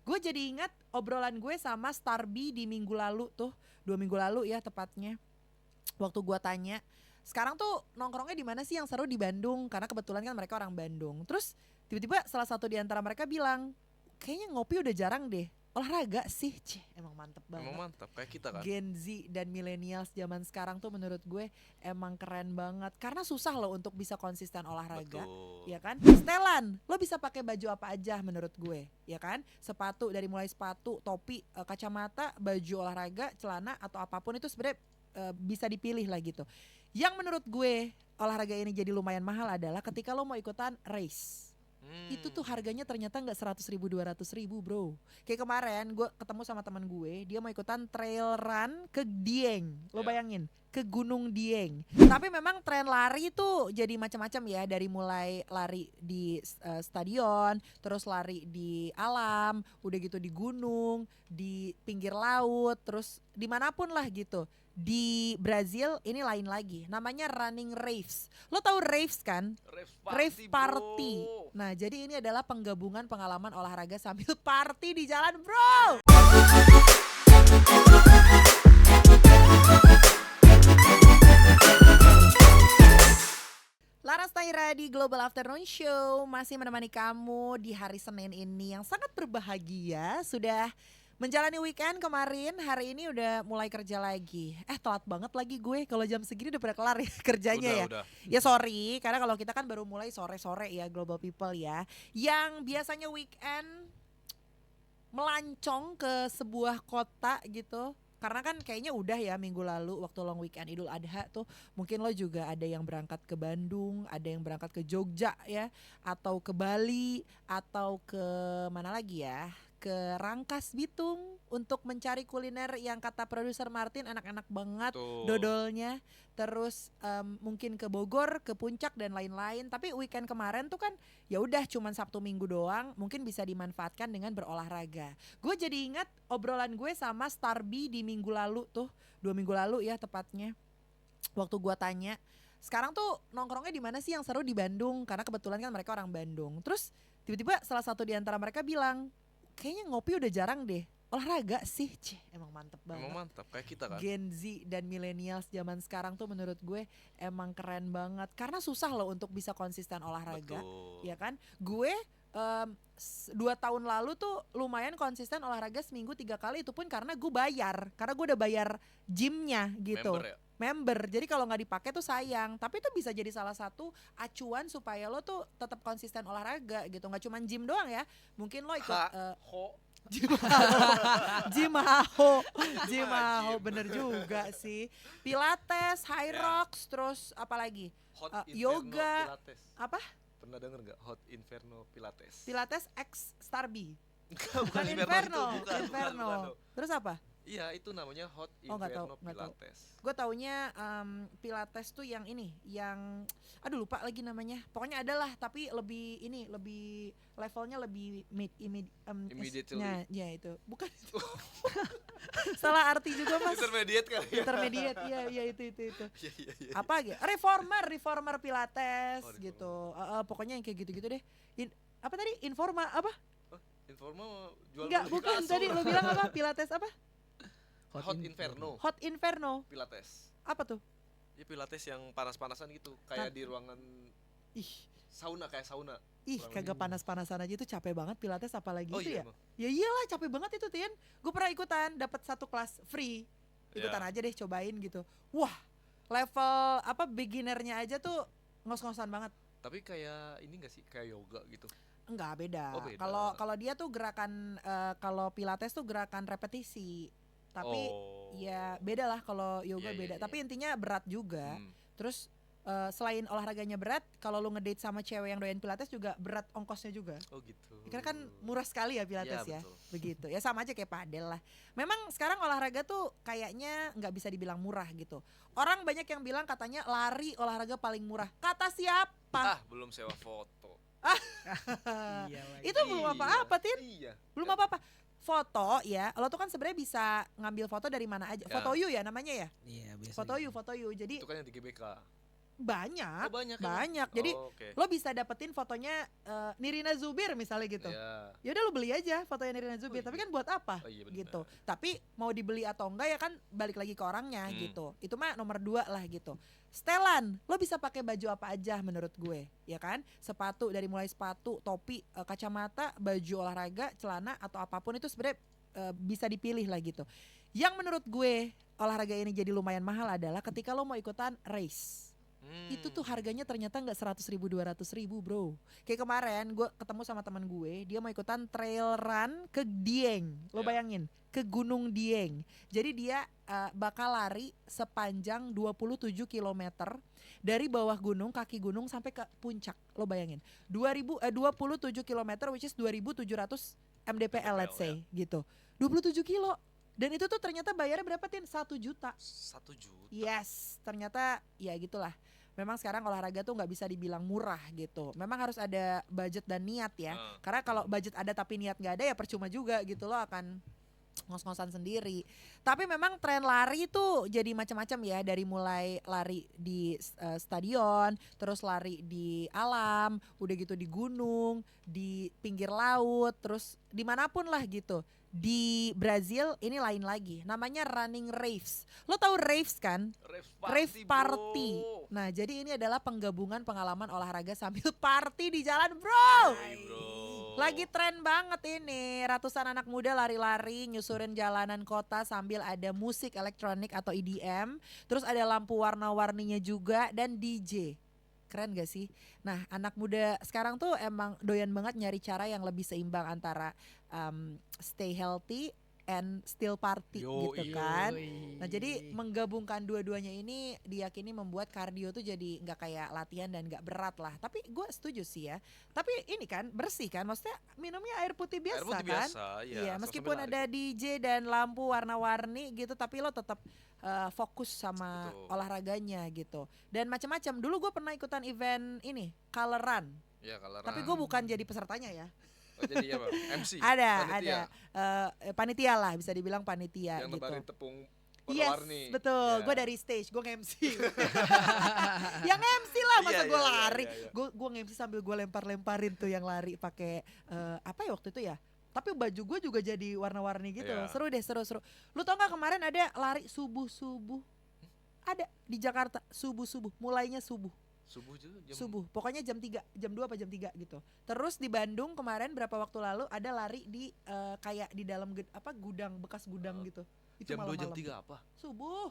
Gue jadi ingat obrolan gue sama Starby di minggu lalu tuh, 2 minggu lalu ya tepatnya. Waktu gue tanya, sekarang tuh nongkrongnya di mana sih yang seru di Bandung? Karena kebetulan kan mereka orang Bandung. Terus tiba-tiba salah satu di antara mereka bilang, kayaknya ngopi udah jarang deh. Olahraga sih, emang mantep banget. Emang mantap kayak kita kan. Gen Z dan millennials zaman sekarang tuh menurut gue emang keren banget. Karena susah loh untuk bisa konsisten olahraga. Betul. Ya kan? Setelan, lo bisa pakai baju apa aja menurut gue, ya kan? Sepatu, dari mulai sepatu, topi, kacamata, baju olahraga, celana atau apapun itu sebenarnya bisa dipilih lah gitu. Yang menurut gue olahraga ini jadi lumayan mahal adalah ketika lo mau ikutan race. Itu tuh harganya ternyata nggak 100.000 200.000 bro. Kayak kemarin gue ketemu sama teman gue, dia mau ikutan trail run ke Dieng. Lo bayangin, ke Gunung Dieng. Tapi memang tren lari tuh jadi macam-macam ya, dari mulai lari di stadion, terus lari di alam, udah gitu di gunung, di pinggir laut, terus dimanapun lah gitu. Di Brazil ini lain lagi, namanya running raves. Lo tahu raves kan? Rave party. Nah, jadi ini adalah penggabungan pengalaman olahraga sambil party di jalan, bro. Laras Taira di Global Afternoon Show masih menemani kamu di hari Senin ini yang sangat berbahagia. Sudah menjalani weekend kemarin, hari ini udah mulai kerja lagi. Telat banget lagi gue, kalau jam segini udah pada kelar ya kerjanya ya. Udah. Ya sorry, karena kalau kita kan baru mulai sore-sore ya Global People ya. Yang biasanya weekend melancong ke sebuah kota gitu. Karena kan kayaknya udah ya minggu lalu waktu long weekend Idul Adha tuh, mungkin lo juga ada yang berangkat ke Bandung, ada yang berangkat ke Jogja ya, atau ke Bali, atau ke mana lagi ya, ke Rangkas Bitung untuk mencari kuliner yang kata produser Martin enak-enak banget dodolnya. Terus mungkin ke Bogor, ke Puncak dan lain-lain. Tapi weekend kemarin tuh kan ya udah cuman Sabtu Minggu doang, mungkin bisa dimanfaatkan dengan berolahraga. Gue jadi ingat obrolan gue sama Starby di minggu lalu tuh, 2 minggu lalu ya tepatnya. Waktu gue tanya, sekarang tuh nongkrongnya di mana sih yang seru di Bandung? Karena kebetulan kan mereka orang Bandung. Terus tiba-tiba salah satu di antara mereka bilang, kayaknya ngopi udah jarang deh. Olahraga sih, emang mantep banget. Emang mantap kayak kita kan. Gen Z dan millennials zaman sekarang tuh menurut gue emang keren banget. Karena susah loh untuk bisa konsisten olahraga. Betul. Ya kan? Gue 2 tahun lalu tuh lumayan konsisten olahraga seminggu 3 kali, itu pun karena gue bayar. Karena gue udah bayar gymnya gitu. Member, jadi kalau nggak dipakai tuh sayang. Tapi itu bisa jadi salah satu acuan supaya lo tuh tetap konsisten olahraga gitu. Nggak cuma gym doang ya. Mungkin lo ikut Jimaho, bener juga sih. Pilates, high rocks, terus apa lagi? Yoga, Pilates. apa? Pernah denger nggak Hot Inferno Pilates? Pilates X Starby. Bukan Inferno. Bukan. Terus apa? Iya, itu namanya Hot Nggak Inferno tahu. Pilates. Gue taunya Pilates tuh yang ini, yang aduh lupa lagi namanya. Pokoknya adalah tapi lebih levelnya lebih immediately. Ya itu. Bukan itu. Salah arti juga Mas. Intermediate kali ya. Intermediate, iya itu. Iya. Apa gitu? Reformer Pilates gitu. Pokoknya yang kayak gitu-gitu deh. Apa tadi? Informa apa? Informa jual Enggak, bukan kasur. Tadi lu bilang apa? Pilates apa? Hot Inferno. Hot Inferno. Pilates. Apa tuh? Ya Pilates yang panas-panasan gitu, kayak di ruangan sauna, kayak sauna. Kagak panas-panasan aja itu capek banget Pilates, apalagi itu iya, ya. Ya iyalah capek banget itu Tien. Gue pernah ikutan, dapat 1 kelas free. Ikutan aja deh, cobain gitu. Wah, level beginnernya aja tuh ngos-ngosan banget. Tapi kayak ini enggak sih, kayak yoga gitu? Enggak, beda. Oh, beda. Kalau dia tuh gerakan kalau Pilates tuh gerakan repetisi. Tapi ya beda lah, kalau yoga beda. Tapi intinya berat juga. Terus selain olahraganya berat, kalau lu ngedate sama cewek yang doyan Pilates juga berat ongkosnya juga. Oh gitu. Karena kan murah sekali ya Pilates ya. Betul. Begitu. Ya sama aja kayak padel lah. Memang sekarang olahraga tuh kayaknya nggak bisa dibilang murah gitu. Orang banyak yang bilang katanya lari olahraga paling murah. Kata siapa? Belum sewa foto. Itu belum apa-apa Tin. Iya. Belum apa-apa. Foto ya, lo tuh kan sebenarnya bisa ngambil foto dari mana aja. Foto you ya namanya ya? Iya, biasa. Foto you. Jadi itu kan yang di GBK. Banyak, Oh, banyak. banyak. Jadi Oke. lo bisa dapetin fotonya Nirina Zubir misalnya gitu. Iya. Ya udah lo beli aja fotonya Nirina Zubir. Oh, Tapi iya. kan buat apa? Oh, iya benar. Gitu. Tapi mau dibeli atau enggak ya kan balik lagi ke orangnya gitu. Itu mah nomor 2 lah gitu. Setelan, lo bisa pakai baju apa aja menurut gue, ya kan? Sepatu dari mulai sepatu, topi, kacamata, baju olahraga, celana atau apapun itu sebenarnya bisa dipilih lah gitu. Yang menurut gue olahraga ini jadi lumayan mahal adalah ketika lo mau ikutan race. Itu tuh harganya ternyata nggak 100.000 200.000 bro. Kayak kemarin gue ketemu sama teman gue, dia mau ikutan trail run ke Dieng. Lo Ya. bayangin, ke Gunung Dieng. Jadi dia bakal lari sepanjang 27 km dari bawah gunung, kaki gunung sampai ke puncak. Lo bayangin, 27 km which is 2.700 mdpl let's say gitu. 27 kilo. Dan itu tuh ternyata bayarnya berapa Tin? 1 juta. 1 juta. Yes, ternyata ya gitulah. Memang sekarang olahraga tuh nggak bisa dibilang murah gitu. Memang harus ada budget dan niat ya. Karena kalau budget ada tapi niat nggak ada ya percuma juga gitu, lo akan ngos-ngosan sendiri. Tapi memang tren lari tuh jadi macam-macam ya, dari mulai lari di stadion, terus lari di alam, udah gitu di gunung, di pinggir laut, terus dimanapun lah gitu. Di Brazil ini lain lagi, namanya running raves. Lo tahu raves kan? Rave party. Bro. Nah, jadi ini adalah penggabungan pengalaman olahraga sambil party di jalan, bro. Hey, bro. Lagi tren banget ini. Ratusan anak muda lari-lari nyusurin jalanan kota sambil ada musik elektronik atau EDM. Terus ada lampu warna-warninya juga dan DJ. Keren gak sih? Nah, anak muda sekarang tuh emang doyan banget nyari cara yang lebih seimbang antara stay healthy and still party gitu kan. Nah, jadi menggabungkan dua-duanya ini diyakini membuat kardio tuh jadi nggak kayak latihan dan nggak berat lah. Tapi gue setuju sih ya. Tapi ini kan bersih kan, maksudnya minumnya air putih biasa Air putih kan? biasa, ya. Iya, meskipun ada DJ dan lampu warna-warni gitu, tapi lo tetap fokus sama Betul. olahraganya gitu. Dan macam-macam. Dulu gue pernah ikutan event ini, color run. Ya, kalau Tapi gue bukan jadi pesertanya ya. jadi apa? MC. Ada, panitia. panitia lah, bisa dibilang panitia Yang gitu. nebarin tepung Yes, warna-warni. betul. Ya. Gue dari stage, gue nge-MC. Yang MC lah, masa Iya, gue iya, lari. iya, iya. Gue nge-MC sambil gue lempar-lemparin tuh yang lari pakai apa ya waktu itu ya? Tapi baju gue juga jadi warna-warni gitu. Iya. Seru deh, seru. Lu tau gak kemarin ada lari subuh-subuh? Ada di Jakarta subuh-subuh, mulainya subuh. Subuh juga jam. Subuh, pokoknya jam 3, jam 2 apa jam 3 gitu. Terus di Bandung kemarin berapa waktu lalu ada lari di kayak di dalam gudang, bekas gudang gitu. Itu Jam 2 jam malam-malam. 3 apa? Subuh.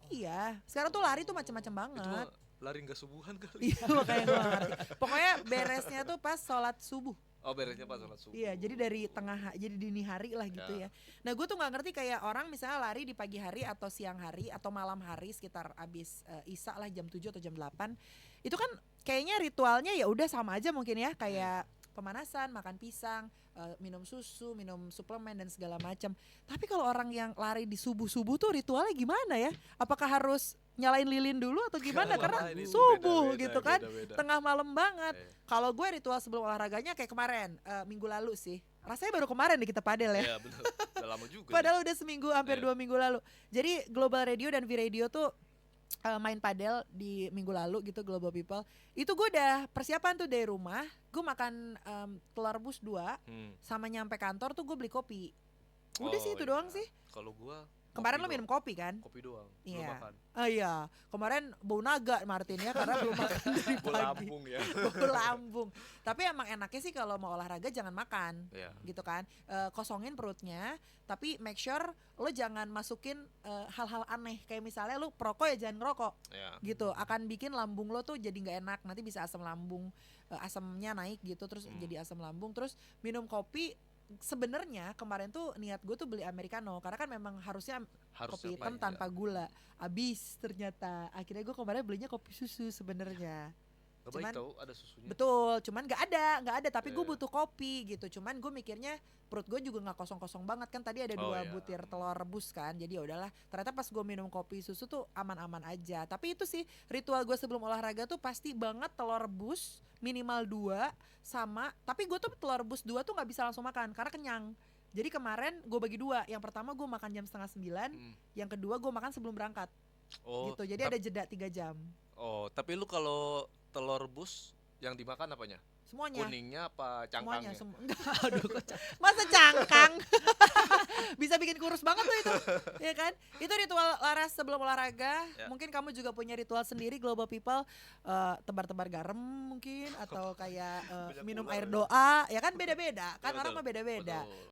Iya, sekarang tuh lari tuh macam-macam Itu banget. mah lari nggak subuhan kali. Iya, makanya gue ngerti. Pokoknya beresnya tuh pas sholat subuh. Oh, beresnya pas sholat subuh. Iya, jadi dari jadi dini hari lah gitu ya. Nah, gue tuh nggak ngerti kayak orang misalnya lari di pagi hari atau siang hari atau malam hari sekitar abis isya lah jam 7 atau jam 8. Itu kan kayaknya ritualnya ya udah sama aja mungkin ya, kayak pemanasan, makan pisang, minum susu, minum suplemen dan segala macam. Tapi kalau orang yang lari di subuh-subuh tuh ritualnya gimana ya? Apakah harus nyalain lilin dulu atau gimana? Kalau Karena lain itu subuh beda-beda, gitu kan, beda-beda. tengah malam banget. Iya. Kalau gue ritual sebelum olahraganya kayak kemarin, minggu lalu sih. Rasanya baru kemarin nih kita padel ya. Iya, benar. Udah lama juga. Padahal udah seminggu, hampir Iya. 2 minggu lalu. Jadi Global Radio dan V-Radio tuh main padel di minggu lalu gitu, Global People. Itu gue udah persiapan tuh dari rumah. Gue makan telur rebus 2, sama nyampe kantor tuh gue beli kopi. Udah sih itu doang sih. Kalau gua Kemarin lo kopi minum kopi kan? Kopi doang. Iya. Belum makan. Iya, kemarin bau naga Martin ya karena belum makan dari Gua pagi. lambung ya. Bau lambung. Tapi emang enaknya sih kalau mau olahraga jangan makan. Iya. Gitu kan, kosongin perutnya, tapi make sure lo jangan masukin hal-hal aneh kayak misalnya lo perokok ya jangan ngerokok Iya. gitu, akan bikin lambung lo tuh jadi nggak enak, nanti bisa asam lambung, asamnya naik gitu, terus jadi asam lambung. Terus minum kopi, sebenarnya kemarin tuh niat gue tuh beli americano karena kan memang harusnya kopi hitam pahit, tanpa ya. gula, abis ternyata akhirnya gue kemarin belinya kopi susu sebenarnya. Gak Cuman- baik tau ada susunya. Betul, cuman nggak ada. Tapi gue Iya. butuh kopi gitu. Cuman gue mikirnya perut gue juga nggak kosong-kosong banget kan. Tadi ada Oh, 2 iya. butir telur rebus kan. Jadi ya udahlah. Ternyata pas gue minum kopi susu tuh aman-aman aja. Tapi itu sih ritual gue sebelum olahraga tuh pasti banget telur rebus minimal 2 sama. Tapi gue tuh telur rebus 2 tuh nggak bisa langsung makan karena kenyang. Jadi kemarin gue bagi 2. Yang pertama gue makan jam 8:30. Yang kedua gue makan sebelum berangkat. Oh, Gitu. Jadi ada jeda 3 jam. Oh, tapi lu kalau telur rebus yang dimakan apanya? Semuanya. Kuningnya apa Semuanya, cangkangnya? enggak, aduh, masa cangkang? Bisa bikin kurus banget tuh itu, ya kan? Itu ritual Laras sebelum olahraga. Ya. Mungkin kamu juga punya ritual sendiri, Global People, tebar-tebar garam mungkin, atau kayak Banyak minum ular air ya. doa, ya kan beda-beda, kan Ya, orang betul, mah beda-beda. betul.